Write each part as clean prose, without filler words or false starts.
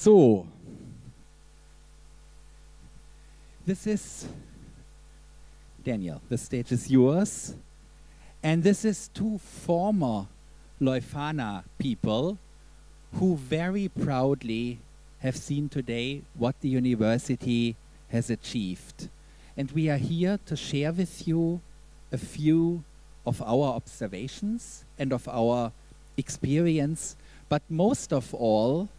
So, this is Daniel. The stage is yours. And this is two former Leuphana people who very proudly have seen today what the university has achieved. And we are here to share with you a few of our observations and of our experience. But most of all,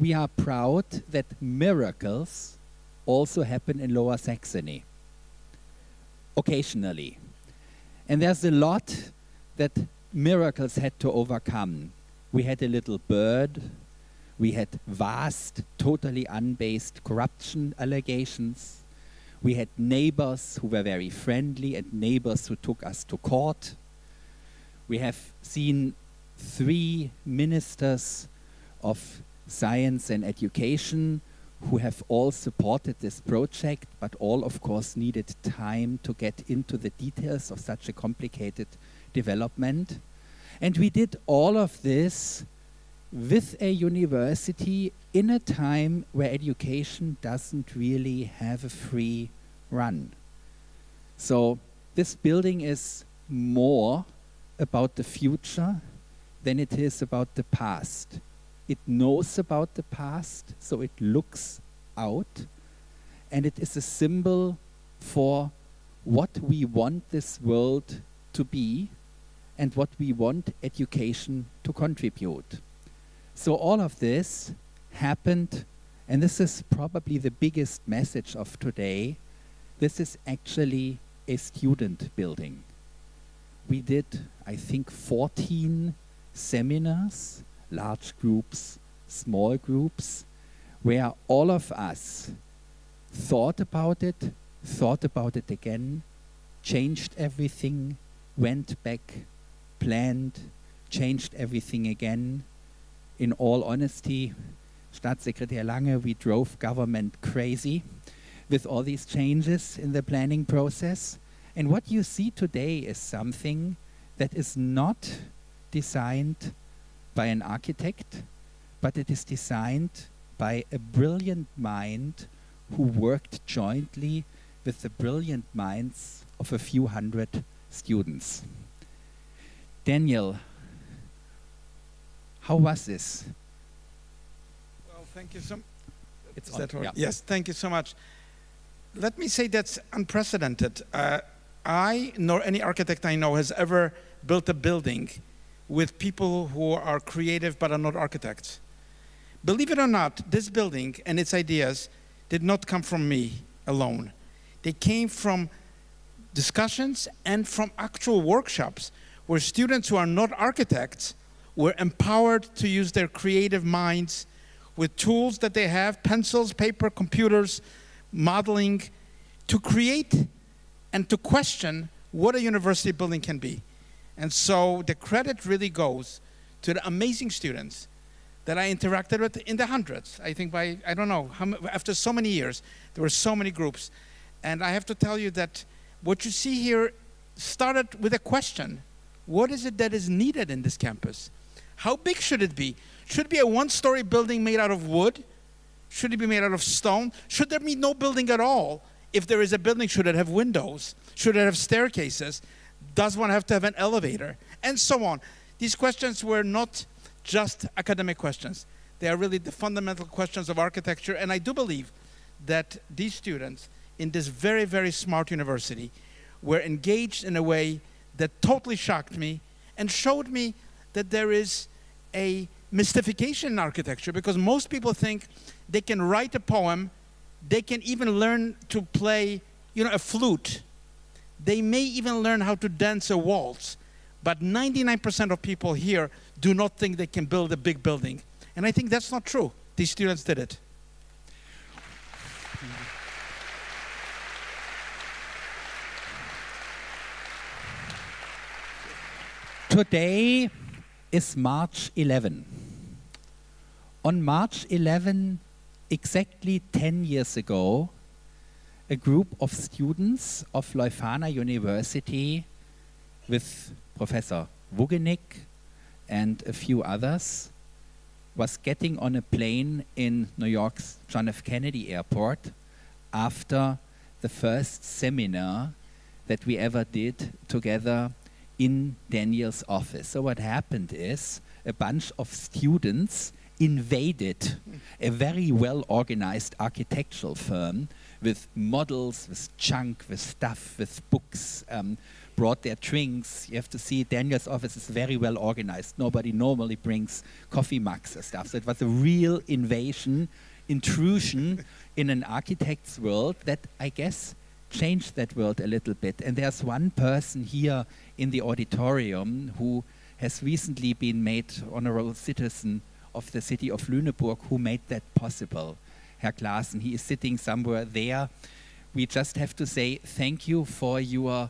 we are proud that miracles also happen in Lower Saxony, occasionally. And there's a lot that miracles had to overcome. We had a little bird, we had vast, totally unbased corruption allegations, we had neighbors who were very friendly and neighbors who took us to court. We have seen 3 ministers of science and education who have all supported this project, but all, of course, needed time to get into the details of such a complicated development. And we did all of this with a university in a time where education doesn't really have a free run. So this building is more about the future than it is about the past. It knows about the past, so it looks out, and it is a symbol for what we want this world to be and what we want education to contribute. So all of this happened, and this is probably the biggest message of today. This is actually a student building. We did, I think, 14 seminars, large groups, small groups, where all of us thought about it again, changed everything, went back, planned, changed everything again. In all honesty, Staatssekretär Lange, we drove government crazy with all these changes in the planning process. And what you see today is something that is not designed by an architect, but it is designed by a brilliant mind who worked jointly with the brilliant minds of a few hundred students. Daniel, how was this? Well, thank you so much. It's on, yeah. Yes, thank you so much. Let me say that's unprecedented. I, nor any architect I know, has ever built a building with people who are creative but are not architects. Believe it or not, this building and its ideas did not come from me alone. They came from discussions and from actual workshops where students who are not architects were empowered to use their creative minds with tools that they have, pencils, paper, computers, modeling, to create and to question what a university building can be. And so the credit really goes to the amazing students that I interacted with in the hundreds. I think by, I don't know, after so many years, there were so many groups. And I have to tell you that what you see here started with a question. What is it that is needed in this campus? How big should it be? Should it be a 1-story building made out of wood? Should it be made out of stone? Should there be no building at all? If there is a building, should it have windows? Should it have staircases? Does one have to have an elevator? And so on. These questions were not just academic questions. They are really the fundamental questions of architecture. And I do believe that these students in this very, very smart university were engaged in a way that totally shocked me and showed me that there is a mystification in architecture, because most people think they can write a poem, they can even learn to play, a flute. They may even learn how to dance a waltz, but 99% of people here do not think they can build a big building. And I think that's not true. These students did it. Today is March 11. On March 11, exactly 10 years ago, a group of students of Leuphana University with Professor Wugenik and a few others was getting on a plane in New York's John F. Kennedy Airport after the first seminar that we ever did together in Daniel's office. So what happened is a bunch of students invaded a very well-organized architectural firm with models, with junk, with stuff, with books, brought their drinks. You have to see Daniel's office is very well organized. Nobody normally brings coffee mugs or stuff. So it was a real intrusion in an architect's world that I guess changed that world a little bit. And there's one person here in the auditorium who has recently been made honorable citizen of the city of Lüneburg, who made that possible. Herr Klaassen, he is sitting somewhere there. We just have to say thank you for your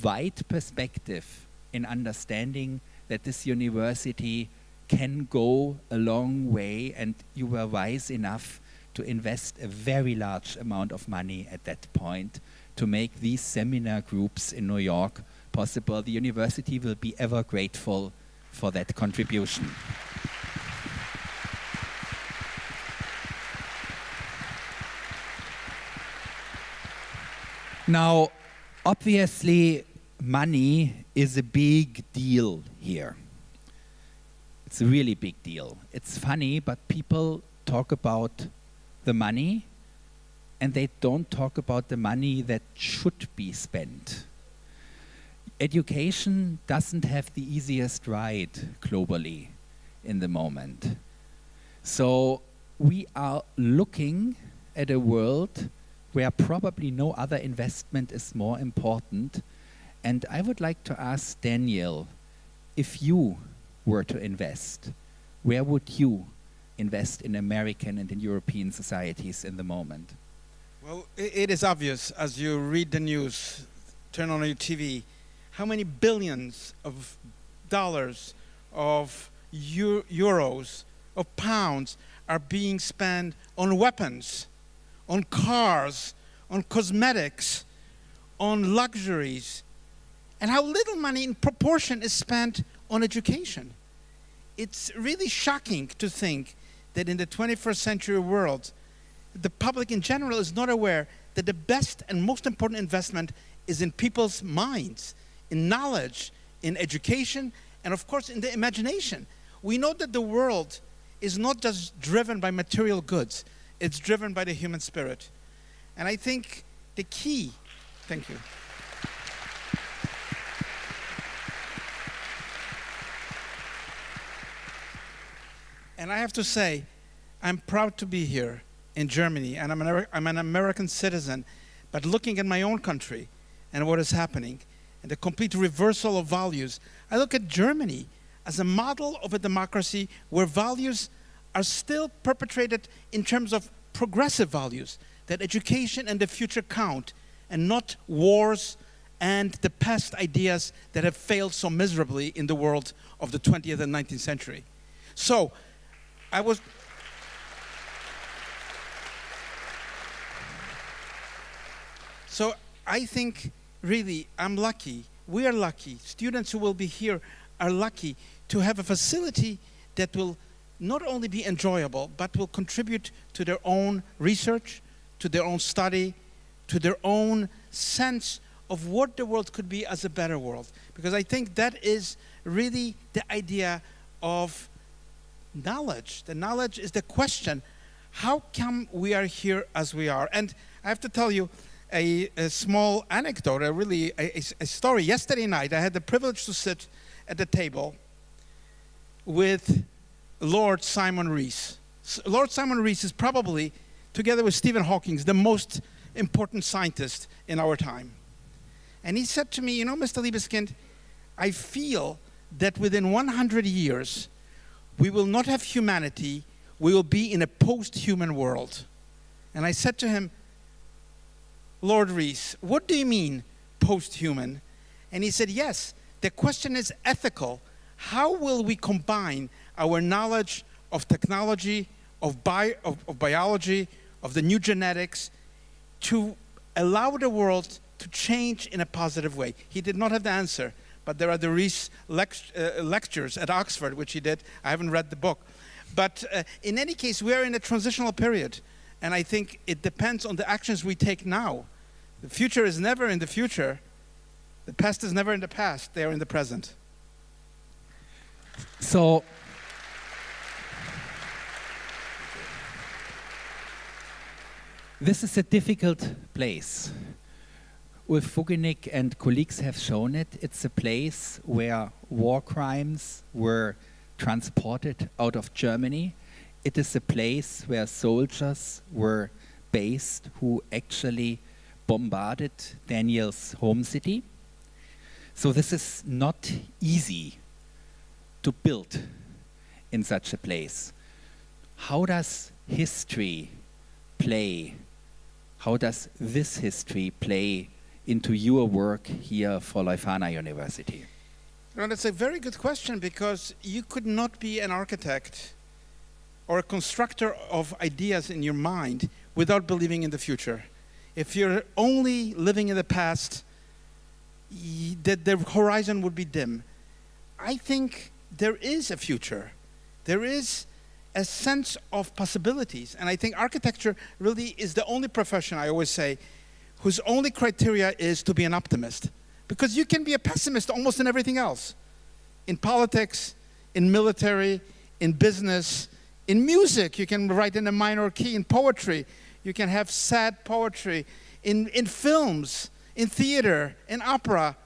wide perspective in understanding that this university can go a long way, and you were wise enough to invest a very large amount of money at that point to make these seminar groups in New York possible. The university will be ever grateful for that contribution. Now, obviously, money is a big deal here. It's a really big deal. It's funny, but people talk about the money, and they don't talk about the money that should be spent. Education doesn't have the easiest ride globally in the moment. So we are looking at a world where probably no other investment is more important. And I would like to ask Daniel, if you were to invest, where would you invest in American and in European societies in the moment? Well, it is obvious as you read the news, turn on your TV, how many billions of dollars, of euros, of pounds are being spent on weapons, on cars, on cosmetics, on luxuries, and how little money in proportion is spent on education. It's really shocking to think that in the 21st century world, the public in general is not aware that the best and most important investment is in people's minds, in knowledge, in education, and of course in the imagination. We know that the world is not just driven by material goods, it's driven by the human spirit. And I think the key, thank you. And I have to say, I'm proud to be here in Germany, and I'm an American citizen, but looking at my own country and what is happening, and the complete reversal of values, I look at Germany as a model of a democracy where values are still perpetrated in terms of progressive values, that education and the future count, and not wars and the past ideas that have failed so miserably in the world of the 20th and 19th century. So, I think really I'm lucky, we are lucky, students who will be here are lucky to have a facility that will not only be enjoyable, but will contribute to their own research, to their own study, to their own sense of what the world could be as a better world. Because I think that is really the idea of knowledge. The knowledge is the question, how come we are here as we are? And I have to tell you a small anecdote, a story. Yesterday night, I had the privilege to sit at the table with Lord Simon Rees. Lord Simon Rees is probably, together with Stephen Hawking, the most important scientist in our time. And he said to me, you know, Mr. Libeskind, I feel that within 100 years, we will not have humanity, we will be in a post-human world. And I said to him, Lord Rees, what do you mean post-human? And he said, yes, the question is ethical. How will we combine our knowledge of technology, of biology, of the new genetics, to allow the world to change in a positive way? He did not have the answer, but there are the Rees lectures at Oxford, which he did. I haven't read the book. But in any case, we are in a transitional period. And I think it depends on the actions we take now. The future is never in the future. The past is never in the past. They are in the present. So, this is a difficult place. Ulf Fugenik and colleagues have shown it. It's a place where war crimes were transported out of Germany. It is a place where soldiers were based who actually bombarded Daniel's home city. So this is not easy to build in such a place. How does history play? How does this history play into your work here for Leuphana University? Well, that's a very good question, because you could not be an architect or a constructor of ideas in your mind without believing in the future. If you're only living in the past, the horizon would be dim. I think there is a future. There is a sense of possibilities. And I think architecture really is the only profession, I always say, whose only criteria is to be an optimist. Because you can be a pessimist almost in everything else. In politics, in military, in business, in music, you can write in a minor key. In poetry, you can have sad poetry. In films, in theater, in opera,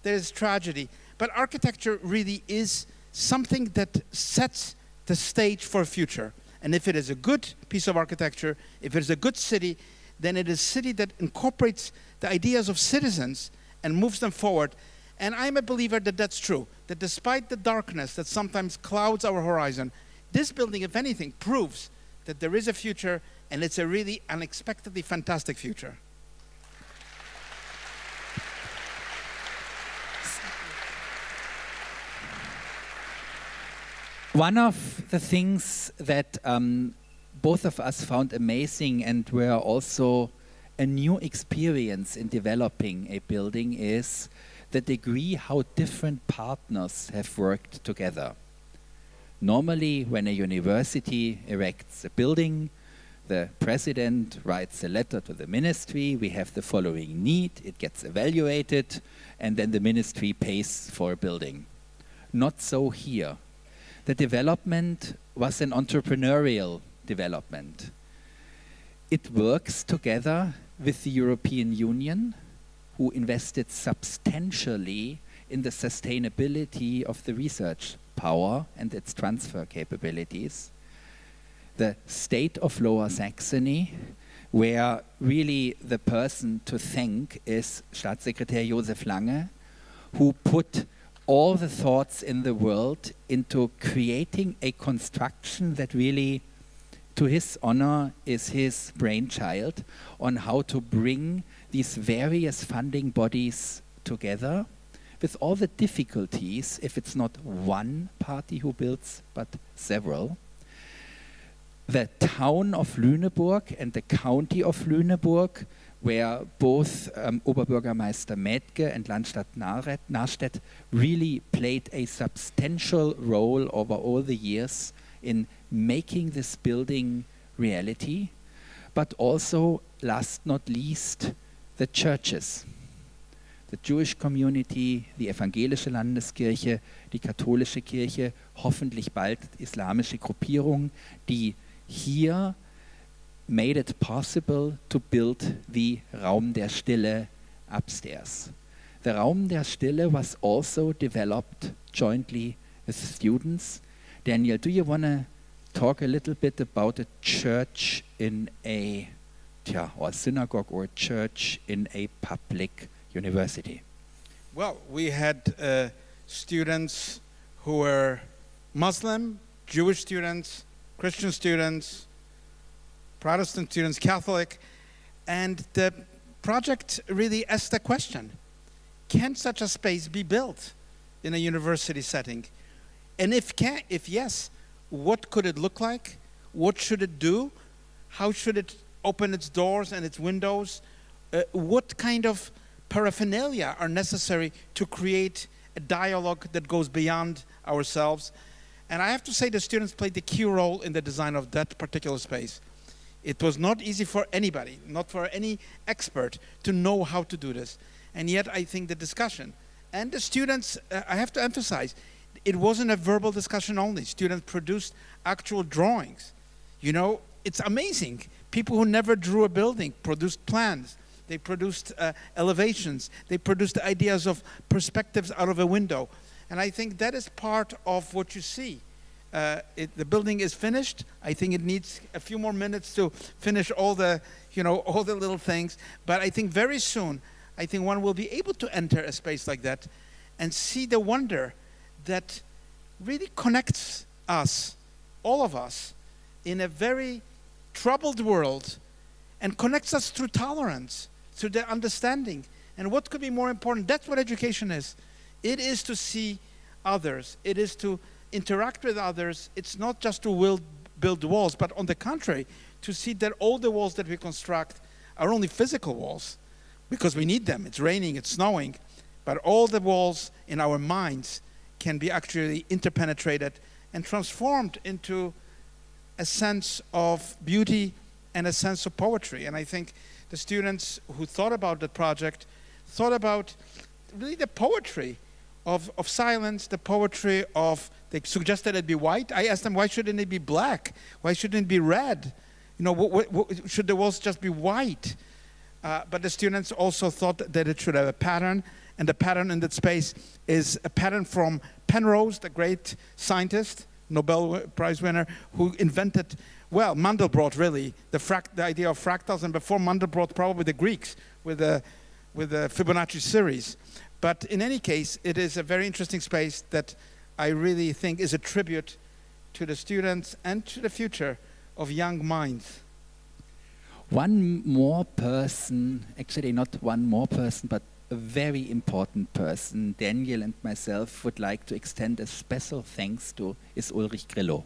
there is tragedy. But architecture really is something that sets the stage for a future. And if it is a good piece of architecture, if it is a good city, then it is a city that incorporates the ideas of citizens and moves them forward. And I'm a believer that that's true, that despite the darkness that sometimes clouds our horizon, this building, if anything, proves that there is a future, and it's a really unexpectedly fantastic future. One of the things that both of us found amazing and were also a new experience in developing a building is the degree how different partners have worked together. Normally, when a university erects a building, the president writes a letter to the ministry, we have the following need, it gets evaluated, and then the ministry pays for a building. Not so here. The development was an entrepreneurial development. It works together with the European Union, who invested substantially in the sustainability of the research power and its transfer capabilities. The state of Lower Saxony, where really the person to thank is Staatssekretär Josef Lange, who put all the thoughts in the world into creating a construction that really, to his honor, is his brainchild on how to bring these various funding bodies together with all the difficulties if it's not one party who builds, but several. The town of Lüneburg and the county of Lüneburg, where both Oberbürgermeister Mädke and Landstadt Narstedt really played a substantial role over all the years in making this building reality, but also, last not least, the churches. The Jewish community, die evangelische Landeskirche, die katholische Kirche, hoffentlich bald islamische Gruppierung, die hier made it possible to build the Raum der Stille upstairs. The Raum der Stille was also developed jointly with students. Daniel, do you want to talk a little bit about a church in a, or synagogue or church in a public university? Well, we had students who were Muslim, Jewish students, Christian students, Protestant students, Catholic, and the project really asked the question, can such a space be built in a university setting? And if yes, what could it look like? What should it do? How should it open its doors and its windows? What kind of paraphernalia are necessary to create a dialogue that goes beyond ourselves? And I have to say the students played the key role in the design of that particular space. It was not easy for anybody, not for any expert, to know how to do this. And yet I think the discussion and the students, I have to emphasize, it wasn't a verbal discussion only. Students produced actual drawings. You know, it's amazing. People who never drew a building produced plans. They produced elevations. They produced ideas of perspectives out of a window. And I think that is part of what you see. The building is finished. I think it needs a few more minutes to finish all the, all the little things. But I think very soon, I think one will be able to enter a space like that and see the wonder that really connects us, all of us, in a very troubled world, and connects us through tolerance, through the understanding. And what could be more important? That's what education is. It is to see others. It is to interact with others. It's not just to build walls, but on the contrary, to see that all the walls that we construct are only physical walls, because we need them. It's raining, it's snowing, but all the walls in our minds can be actually interpenetrated and transformed into a sense of beauty and a sense of poetry. And I think the students who thought about the project thought about really the poetry of silence, the poetry of, they suggested it be white. I asked them, why shouldn't it be black? Why shouldn't it be red? Should the walls just be white? But the students also thought that it should have a pattern, and the pattern in that space is a pattern from Penrose, the great scientist, Nobel Prize winner, who invented, Mandelbrot really, the idea of fractals, and before Mandelbrot, probably the Greeks with the Fibonacci series. But in any case, it is a very interesting space that I really think is a tribute to the students and to the future of young minds. One more person, actually not one more person, but a very important person, Daniel and myself would like to extend a special thanks to, is Ulrich Grillo.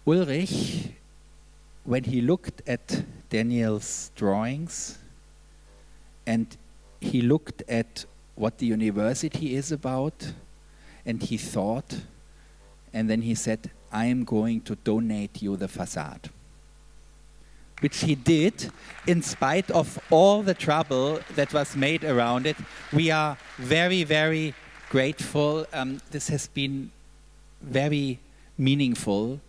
Ulrich, when he looked at Daniel's drawings and he looked at what the university is about, and he thought, and then he said, I am going to donate you the facade. Which he did in spite of all the trouble that was made around it. We are very, very grateful. This has been very meaningful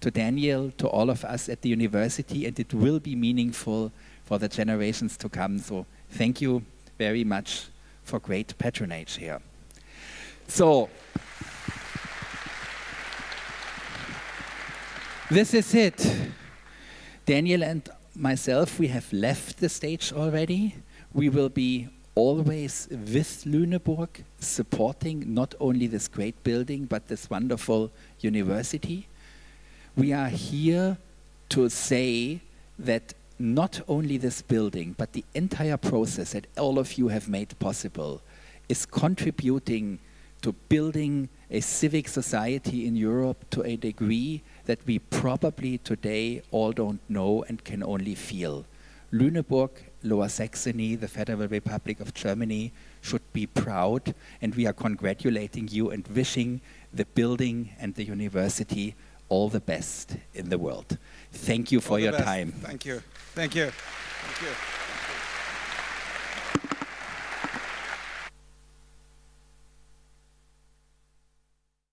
to Daniel, to all of us at the university, and it will be meaningful for the generations to come. So thank you very much for great patronage here. So, this is it. Daniel and myself, we have left the stage already. We will be always with Lüneburg, supporting not only this great building, but this wonderful university. We are here to say that not only this building, but the entire process that all of you have made possible is contributing to building a civic society in Europe to a degree that we probably today all don't know and can only feel. Lüneburg, Lower Saxony, the Federal Republic of Germany should be proud, and we are congratulating you and wishing the building and the university all the best in the world. Thank you for your time. Thank you. Thank you. Thank you.